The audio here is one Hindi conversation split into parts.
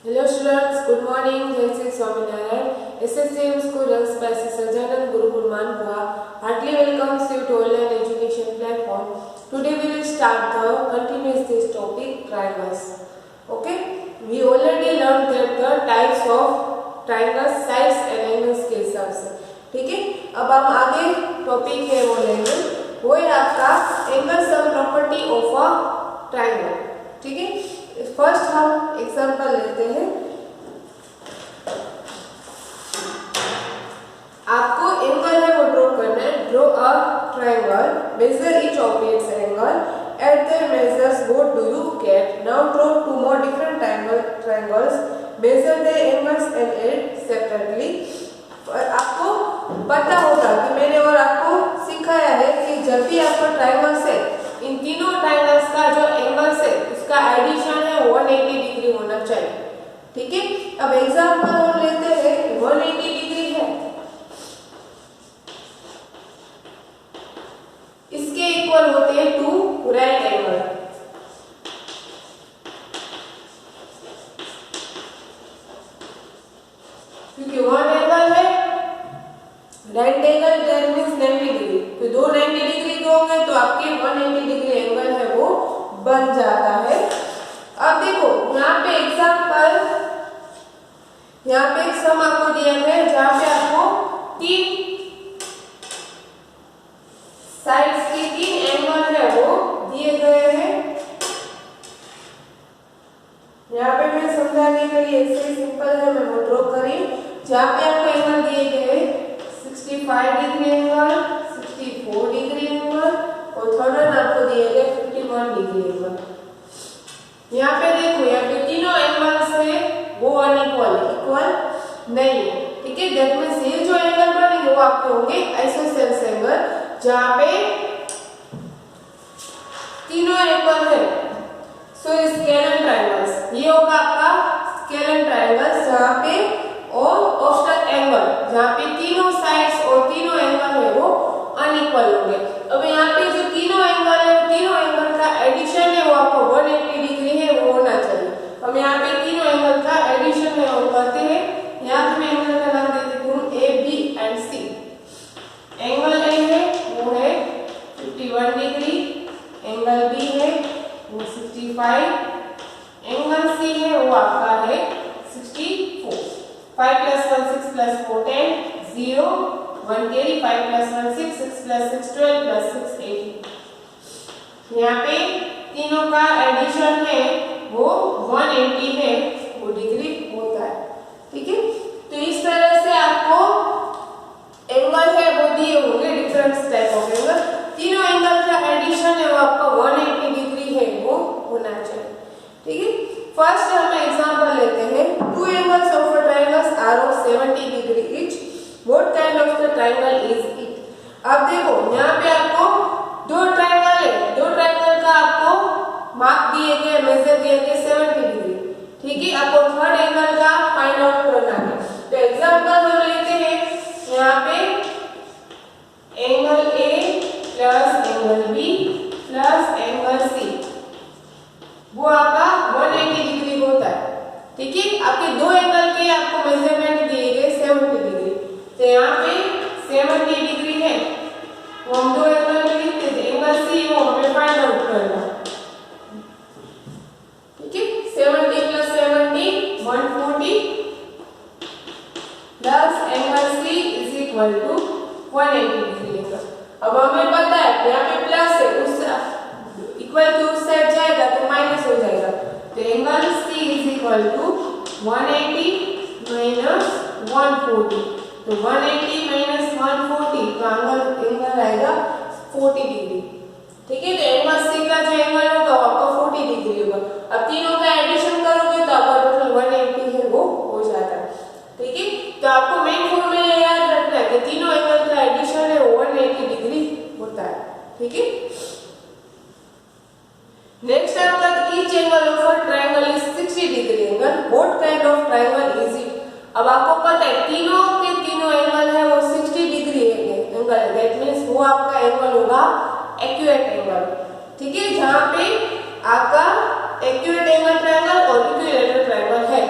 Hello students, good morning. This is Swaminarayan. SSCM School runs by Sajanan Gurukul Manpura. Heartily welcomes you to online education platform. Today we will start the continuous this topic triangles. Okay, we already learned that the types of triangles, sides and angles के हिसाब से. ठीक है, अब हम आगे टॉपिक है वो लेंगे. वो है आपका angle sum property of a triangle. ठीक है, फर्स्ट हम एग्जांपल लेते हैं. आपको एंगल है वो ड्रॉ करना है. Draw a triangle, measure each of its angle, at their measures what do you get. Now draw two more different triangles, measure their angles and add separately. आपको पता होगा कि मैंने और आपको सिखाया है कि जब भी आपको ट्रायंगल से इन तीनों ट्रायंगल्स का जो एंगल्स है उसका एडिशन है 180 डिग्री होना चाहिए. ठीक है, अब एग्जांपल हम लेते हैं. 180 डिग्री है, इसके इक्वल होते हैं 2 राइट एंगल. क्योंकि 1 एंगल है, right angle that means 90 degree, तो 2 90 डिग्री के होंगे तो आपके 180 डिग्री एंगल है वो बन जाता है. अब देखो यहाँ पे एग्जांपल, यहाँ पे एक सम आपको दिया है जहाँ पे आपको 3 साइड्स के 3 एंगल है वो दिए गए हैं. यहाँ पे मैं समझाने के लिए ऐसे सिंपल है मैं वो ड्रॉ करी. जहाँ पे आपको एंगल दिए गए 65 डिग्री एंगल, 64 डिग्री एंगल और थर्ड वन आपको दिए गए 51 डिग्री एंगल. यहाँ पे देखो, यहाँ पे तीनों एंगल्स है वो अनइक्वल नहीं है. ठीक है, दैट मींस ये जो एंगल बनेंगे वो आपके होंगे आइसोसेलेस एंगल, जहाँ पे तीनों इक्वल है. सो स्केलर ट्रायंगल्स, ये होगा आपका स्केलर ट्रायंगल्स जहाँ पे और ऑफसेट एंगल जहाँ पे तीनों साइड्स और तीनों एंगल है वो अनइक्वल होंगे. अब यहाँ पे जो तीनों एंगल है, तीनों एंगल का एडिशन है वो आपको 180 डिग्री है वो होना चाहिए. हम यहाँ पे तीनों एंगल का एडिशन है वो करते हैं. यहाँ पे मैं एंगल का नाम दे देती हूँ A, B and C. Angle A है वो है 51 डिग्री, एंगल बी है वो 65, एंगल सी है वो आपका है 64. 5 + 1 6 + 4 10 0 1 कैरी. 5 + 1 6 6 + 6 12 + 6 8. यहाँ पे तीनों का एडिशन है वो 180 है वो डिग्री होता है. ठीक है, तो इस तरह से आपको एंगल है वो दिए होंगे डिफरेंट टाइप ऑफ एंगल. तीनों एंगल का एडिशन है वो आपका 180 डिग्री है वो होना चाहिए. ठीक है, फर्स्ट हम एग्जांपल लेते हैं. 2 angles of a triangle are of 70 degree each. What kind of the triangle is it. अब देखो यहाँ पे आपको 2 ट्रायंगल है, 2 ट्रायंगल का आपको माप दिए गए, मेजर दिए गए 70 डिग्री. ठीक है, आपको थर्ड एंगल का फाइंड आउट करना है. तो एग्जांपल हम लेते हैं. यहाँ पे angle A plus angle B plus angle C वो आपका 180 डिग्री होता है. ठीक है, आपके 2 एंगल के आपको मेजरमेंट दिए गए 70 डिग्री. तो यहाँ पे 70 डिग्री है वो हम 2 एंगल में लिखते थे. एंगल सी वो हमें फाइंड आउट करना. ठीक है, 70 + 70 140 plus angle C is equal to 180 degree angle. अब हमें पता है यहाँ पे प्लस है, उस इक्वल टू उस साइड जाएगा तो माइनस हो जाएगा. तो angle C is equal to 180 minus 140. तो 180 माइनस 140 तो एंगल आएगा 40 डिग्री. ठीक है, तो एंगल सी का जो एंगल होगा वो आपका 40 डिग्री होगा. अब तीनों का एडिशन करोगे तो आपका टोटल 180 है वो हो जाता है. ठीक है, तो आपको मेन फॉर्मूला याद रखना है कि तीनों एंगल का एडिशन है 180 डिग्री होता है. ठीक है, नेक्स्ट आपका each angle of a triangle is 60 degree angle. What kind of triangle is it. अब आपको पता है तीनों के तीनों एंगल है वो 60 डिग्री एंगल है. दैट मींस वो आपका एंगल होगा एक्यूरेट एंगल. ठीक है, जहाँ पे आपका एक्यूरेट एंगल ट्रायंगल और इक्विलैटरल ट्रायंगल है.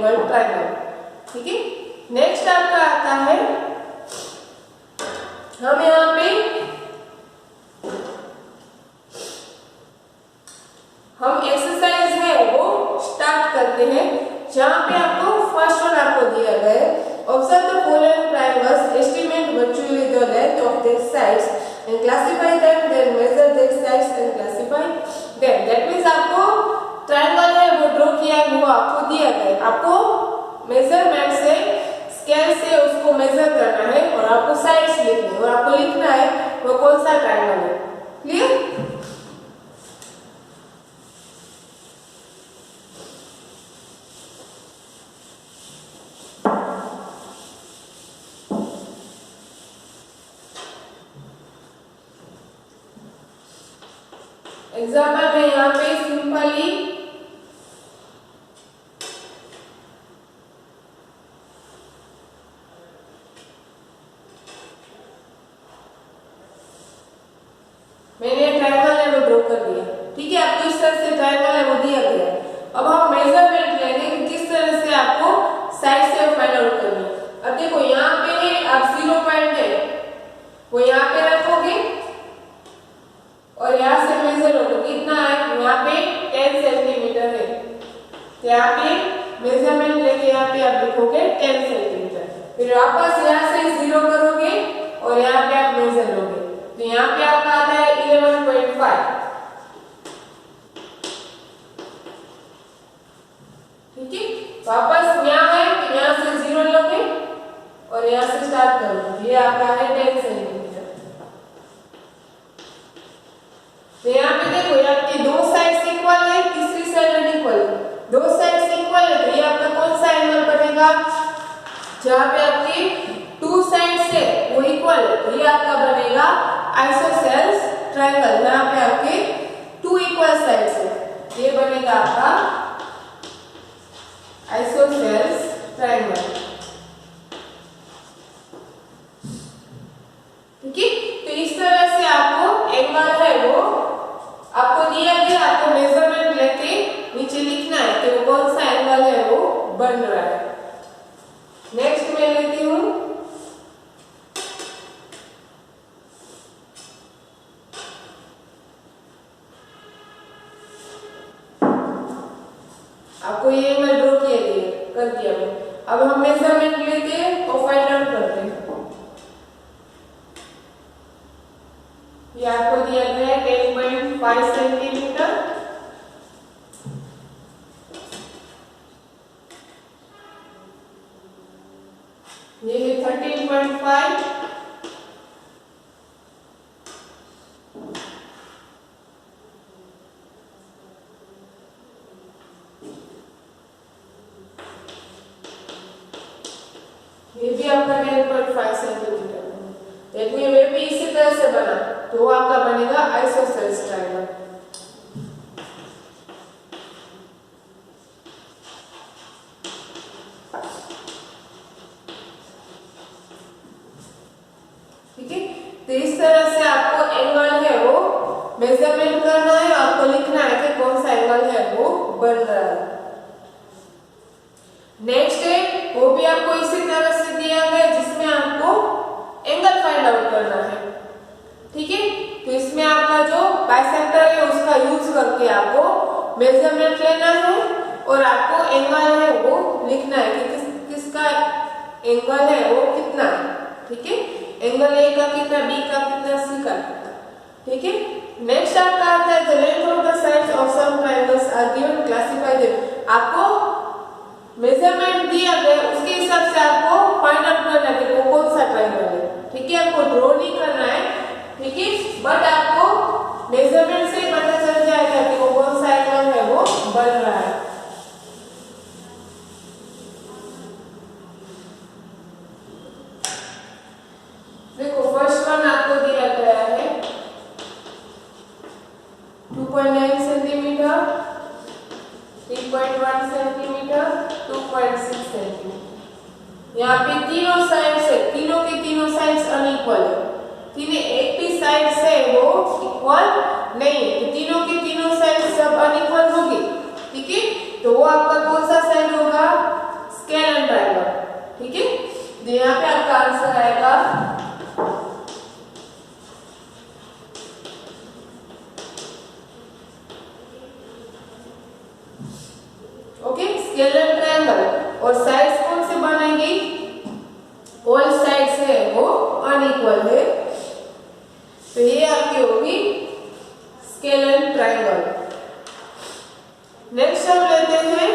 Angle triangle. ठीक है, नेक्स्ट आपका आता है, हम यहाँ पे हम एक्सरसाइज है वो स्टार्ट करते हैं, जहाँ पे आपको फर्स्ट वन आपको दिया गया है, observe the following triangles, estimate virtually the length of their sides and classify them, then measure their sides and classify them. That means आपको ट्रायंगल है वो ड्रॉ किया हुआ आपको दिया गया है, आपको मेजरमेंट से स्केल से उसको मेजर करना है और आपको साइड्स लिखनी है और आपको लिखना है वो कौन सा ट्रायंगल है। क्लियर? एग्जाम्पल में यहाँ पे सिंपली मैंने ट्रायंगल है वो ड्रॉ कर दिया। ठीक है, आपको इस तरह से ट्रायंगल है वो दिया गया है। अब हम मेजरमेंट लेंगे कि किस तरह से आपको साइड से फाइंड आउट करनी है। अब देखो यहाँ पे है, आप 0 पॉइंट है वो यहाँ पे रखोगे और यहाँ से मेजर होगा कितना है, यहाँ पे 10 सेंटीमीटर है, तो यहाँ पे मेजरमेंट लेके यहाँ पे आप लिखोगे 10 सेंटीमीटर, फिर वापस यहाँ से 0 करोगे और यहाँ पे आप मेजर लोगे, तो यहाँ पे आपका आता है 11.5। ठीक है, वापस यहाँ है तो यहाँ से 0 लोगे और यहाँ से स्टार्ट करोगे, ये आपका है 10 सेंटीमीटर। तो यहाँ पे देखो यहाँ के दो साइड्स इक्वल है, तीसरी साइड अनइक्वल है, दो साइड्स इक्वल है, तो ये आपका कौन सा एंगल बनेगा, जहाँ पे आपके 2 साइड्स है वो इक्वल है, तो ये आपका बनेगा आइसोसेल्स ट्रायंगल, जहाँ पे आपके 2 इक्वल साइड्स है, ये बनेगा आपका आइसोसेल्स ट्रायंगल। ठीक है, तो इस तरह से आपको एंगल है वो आपको दिया गया, आपको मेजरमेंट लेके नीचे लिखना है कि वो कौन सा एंगल है वो बन रहा है। नेक्स्ट मैं लेती हूँ, आपको ये एंगल ड्रॉ किया दिया कर दिया मैं, अब हम मेजरमेंट लेके और फाइंड आउट करते हैं। ये आपको दिया गया है 10.5 सेंटीमीटर, ये है 13.5, ये भी आपका 10.5 सेंटीमीटर, देखिए वे भी इसी तरह से बना, तो आपका बनेगा आइसोसेल्स ट्रायंगल। ठीक है, तो इस तरह से आपको एंगल है वो मेजरमेंट करना है, आपको लिखना है कि कौन सा एंगल है वो बन रहा है। नेक्स्ट है वो भी आपको इसी तरह से दिया गया, जिसमें आपको एंगल फाइंड आउट करना है। ठीक है, तो इसमें आपका जो बाइसेक्टर है उसका यूज करके आपको मेजरमेंट लेना है और आपको एंगल है वो लिखना है कि किसका एंगल है वो कितना है। ठीक है, एंगल ए का कितना, बी का कितना, सी का कितना। ठीक है, नेक्स्ट आपका आता है the length of the sides of some triangles are given, classify them. आपको मेजरमेंट दिया गया, उसके हिसाब से आपको फाइंड आउट करना है कि वो कौन सा ट्रायंगल है। ठीक है, आपको ड्रॉ नहीं करना है, ठीक है, बट आपको मेजरमेंट से पता चल जाएगा कि वो कौन सा एंगल है वो बन रहा है। देखो फर्स्ट वन आपको दिया गया है 2.9 सेंटीमीटर, 3.1 सेंटीमीटर, 2.6 सेंटीमीटर। यहाँ पे तीनों साइड से तीनों के तीनों साइड्स अनइक्वल है, तीनों एक भी साइड से वो इक्वल नहीं है, तो तीनों की तीनों साइड सब अनइक्वल होगी। ठीक है, तो वो आपका कौन सा साइड होगा, ठीक है, तो यहाँ पे आपका आंसर आएगा ओके स्केलर ट्रायंगल। और साइड्स कौन से बनेगी, ऑल साइड्स है वो अनइक्वल है, तो ये आपकी होगी स्केलर ट्रायंगल। नेक्स्ट हम लेते हैं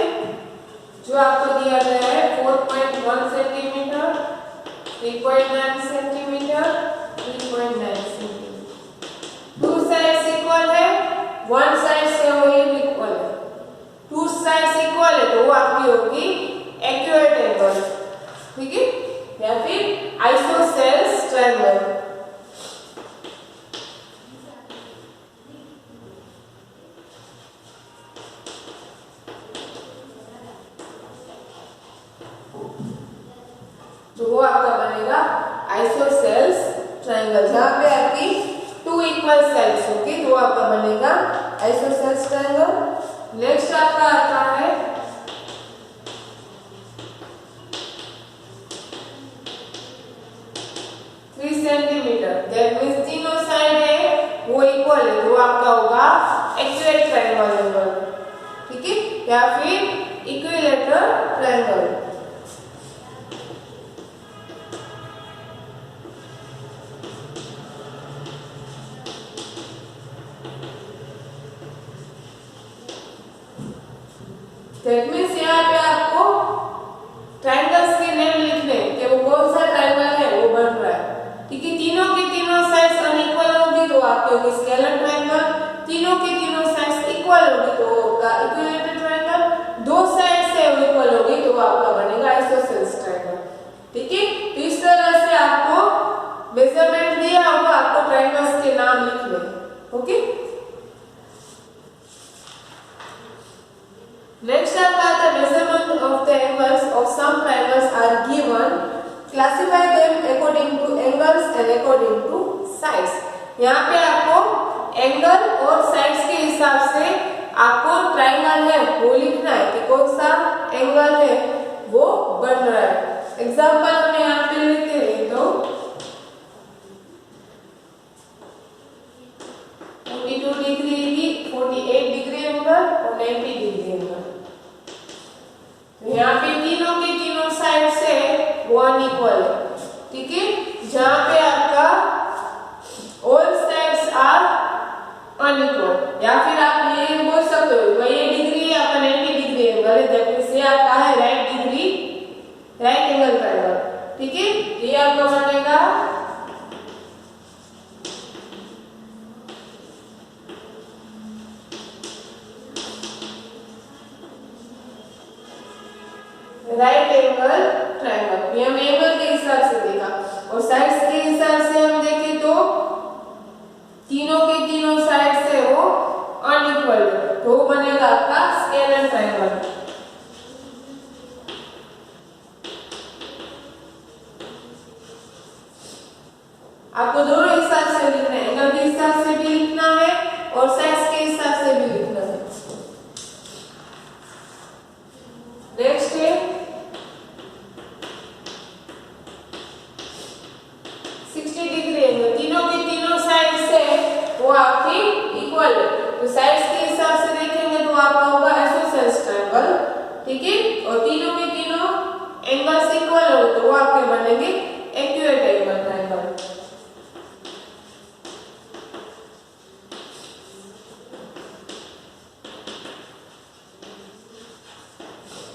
जो आपको दिया गया है 4.1 centimetre, 3.9 centimetre, 3.9 centimetre. Two sides equal है, वन साइड से वो इक्वल है, टू साइड्स इक्वल है तो वो आपकी होगी एक्यूरेट एंगल, ठीक है, या फिर आइसोसेल्स ट्रायंगल। तो वो आपका बनेगा आइसोसेल्स ट्रायंगल, जहां पे आपकी टू इक्वल साइड्स होगी तो वो आपका बनेगा आइसोसेल्स ट्रायंगल। नेक्स्ट आपका आता है 3 सेंटीमीटर, दैट मींस तीनों साइड है वो इक्वल है तो वो आपका होगा एक्यूरेट ट्रायंगल, ठीक है, या फिर इक्विलैटरल ट्रायंगल। दैट मींस यहाँ पे आपको ट्रायंगल्स के नेम लिखने कि वो कौन सा ट्रायंगल है वो बन रहा है, ठीक है, तीनों की तीनों साइड्स अनइक्वल होगी तो आपकी होगी स्केलर ट्रायंगल, तीनों की तीनों साइड्स इक्वल होगी तो होगा इक्विलैटरल ट्रायंगल, दो साइड से इक्वल होगी तो आपका बनेगा आइसोसेल्स ट्रायंगल, ठीक है। तो इस तरह से आपको मेजरमेंट दिया होगा, आपको ट्रायंगल्स के नाम लिखने, ओके। Next आपका आता है measurement of the angles of some triangles are given, classify them according to angles and according to sides। यहाँ पे आपको एंगल और साइड्स के हिसाब से आपको ट्रायंगल है वो लिखना है कि कौन सा एंगल है वो बन रहा है। एग्जाम्पल हमें यहाँ पे लेते हैं तो 42 डिग्री, 48 डिग्री एंगल और 90 डिग्री एंगल। यहाँ पे तीनों के तीनों साइड से वन इक्वल है, ठीक है, जहाँ पे आपका ऑल साइड्स आर अनइक्वल, या फिर आप ये बोल सकते हो ये डिग्री है आपका 90 डिग्री एंगल है, दैट मींस ये आपका है right degree right angle triangle, ठीक है, ये आपका बनेगा राइट एंगल ट्रायंगल। ये हम एंगल के हिसाब से देखा, और साइड्स के हिसाब से हम देखें तो तीनों के तीनों साइड से वो अनइक्वल है तो वो बनेगा आपका स्केलर ट्रायंगल। आपको दोनों हिसाब से लिखना है, एंगल के हिसाब से भी लिखना है और साइड्स के हिसाब से भी लिखना है। नेक्स्ट है 60 डिग्री एंगल, तीनों की तीनों साइड से वो आपकी इक्वल है तो साइड्स के हिसाब से देखेंगे तो आपका होगा आइसोसेल्स ट्रायंगल, ठीक है, और तीनों के तीनों एंगल्स इक्वल हो तो वो आपके बनेंगे एक्यूरेट एंगल ट्रायंगल।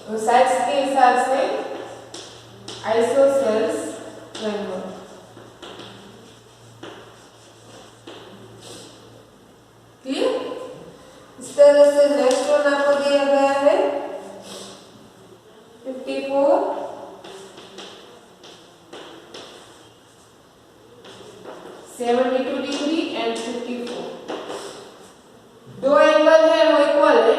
और साइड्स के हिसाब से आइसोसेल्स ट्रायंगल। क्लियर? इस तरह से नेक्स्ट वन आपको दिया गया है 54, 72 डिग्री एंड 54। दो एंगल है वो इक्वल है,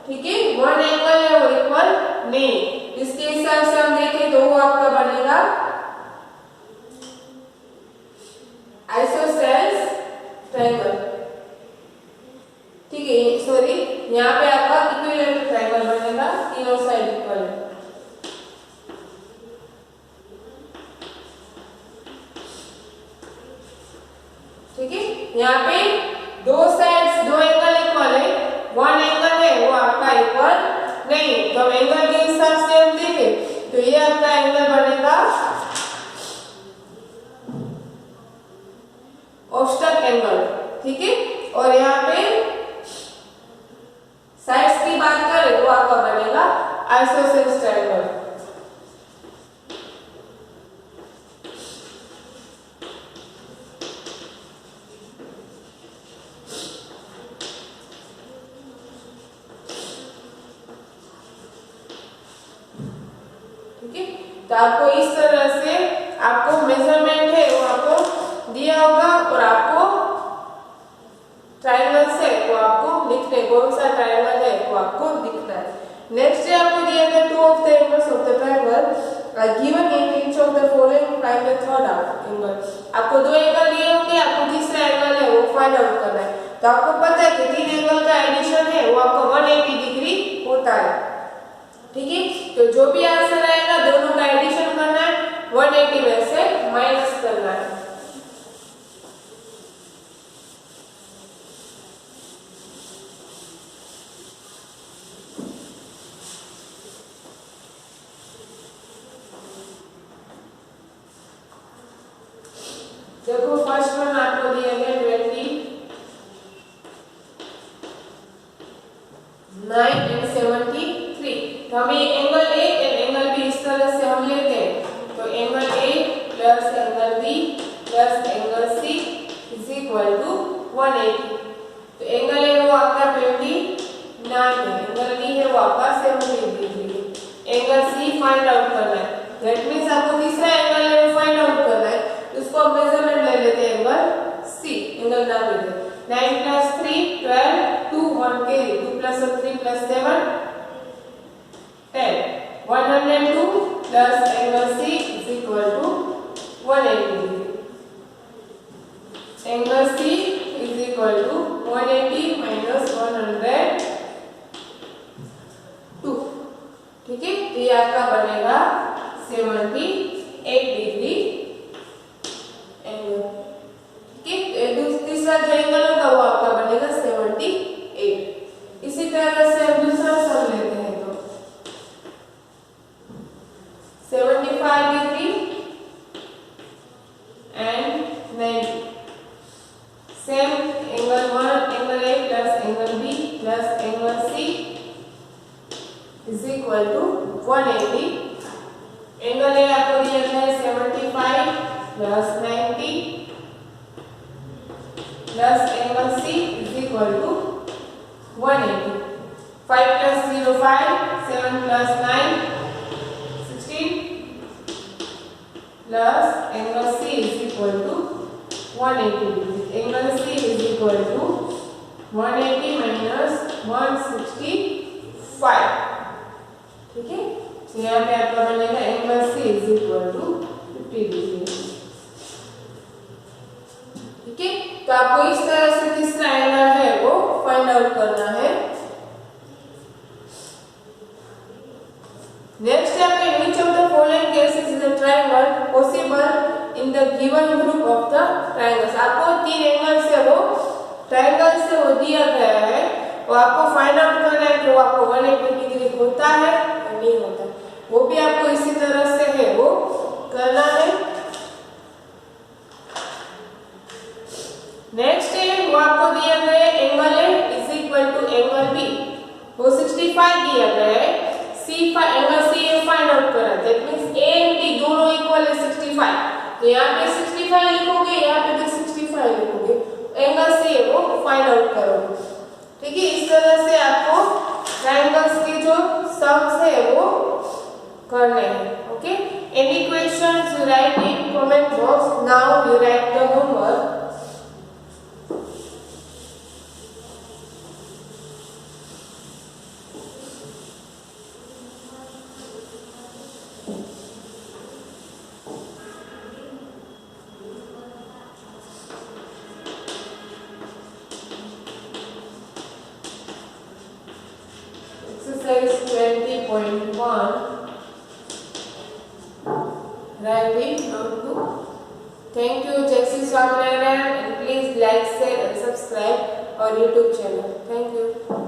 ठीक है, वन एंगल है वो इक्वल नहीं, इसके हिसाब से हम देखें तो वो आपका बनेगा आइसोसेल्स ट्रायंगल, ठीक है, सॉरी यहाँ पे आपका इक्विलैटरल ट्रायंगल बनेगा, तीनों साइड इक्वल है। यहाँ पे दो साइड्स दो एंगल इक्वल है, वन एंगल है वो आपका इक्वल नहीं, तो हम एंगल के हिसाब से हम देखें तो ये आपका एंगल बनेगा ऑफसेट एंगल, ठीक है। और यहाँ पे साइड्स की बात करें तो आपका बनेगा आइसोसेलेस ट्रायंगल। ठीक है, तो आपको इस तरह से आपको मेजरमेंट है वो आपको दिया होगा और आपको ट्रायंगल से वो आपको लिखने कौन सा ट्रायंगल है वो आपको लिखना है। नेक्स्ट है आपको दिया गया two of the angles of the triangle given in each of the following find the third angle. आपको दो एंगल दिए होंगे, आपको तीसरा एंगल है वो फाइंड आउट करना है। तो आपको पता है कि तीन एंगल का एडिशन है वो आपको 180 डिग्री होता है, ठीक है। तो जो भी आंसर आएगा दोनों का एडिशन करना है, 180 में से माइनस करना है। देखो फर्स्ट वन आपको दिया गया 29 एंड 73। तो हमें angle A and angle B इस तरह से हम लेते हैं, तो angle A plus angle B plus angle C is equal to 180। तो एंगल ए वो आपका 29 है, एंगल बी है वो आपका 70 degree. Angle C find out करना है, दैट मींस आपको तीसरा एंगल है वो फाइंड आउट करना है। उसको हम मेजरमेंट ले लेते हैं एंगल सी, एंगल नाम लेते हैं 9 + 3 12 2 1 के 2 + 3 + 7 10 102 plus angle C is equal to 180 degree. Angle C is equal to 180 minus 102, ठीक है। तो ये आपका बनेगा 78 डिग्री एंगल, ठीक है। तीसरा जो एंगल होगा वो आपका बनेगा 78। इसी तरह से हम दूसरा सम लेते हैं, तो 75 degree and 90। Same angle 1 angle A plus angle B plus angle C is equal to 180। Angle A आपको दिया गया है 75 plus 90 plus angle C is equal to 180। 5 + 0 5, 7 + 9 16 plus angle C is equal to 180 degree. Angle C is equal to 180 minus 165, ठीक है। तो यहाँ पे आपका बनेगा angle C is equal to 50 degree, ठीक है। तो आपको इस तरह से तीसरा एंगल है वो फाइंड आउट करना है। नेक्स्ट है आपके which of the following cases is a triangle possible in the given group of the triangles. आपको तीन एंगल से वो ट्रायंगल से वो दिया गया है, वो आपको फाइंड आउट करना है कि वो आपको 180 डिग्री होता है या नहीं होता, वो भी आपको इसी तरह से है वो करना है। नेक्स्ट है वो आपको दिया गया है angle A is equal to angle B, वो 65 दिया गया है। एंगल सी ए फाइंड आउट करना है, that means A and B दोनों इक्वल है 65। तो यहाँ पे 65 लिखोगे, यहाँ पे भी 65 लिखोगे, एंगल सी ए वो फाइंड आउट करोगे, ठीक है। इस तरह से आपको ट्रायंगल्स के जो सम्स है वो करने हैं, okay. Any questions you right in comment box. Now you right the homework. Exercise 20.1, writing notebook Thank you. Jai Shri Swaminarayan, and please like, share and subscribe our YouTube channel. Thank you.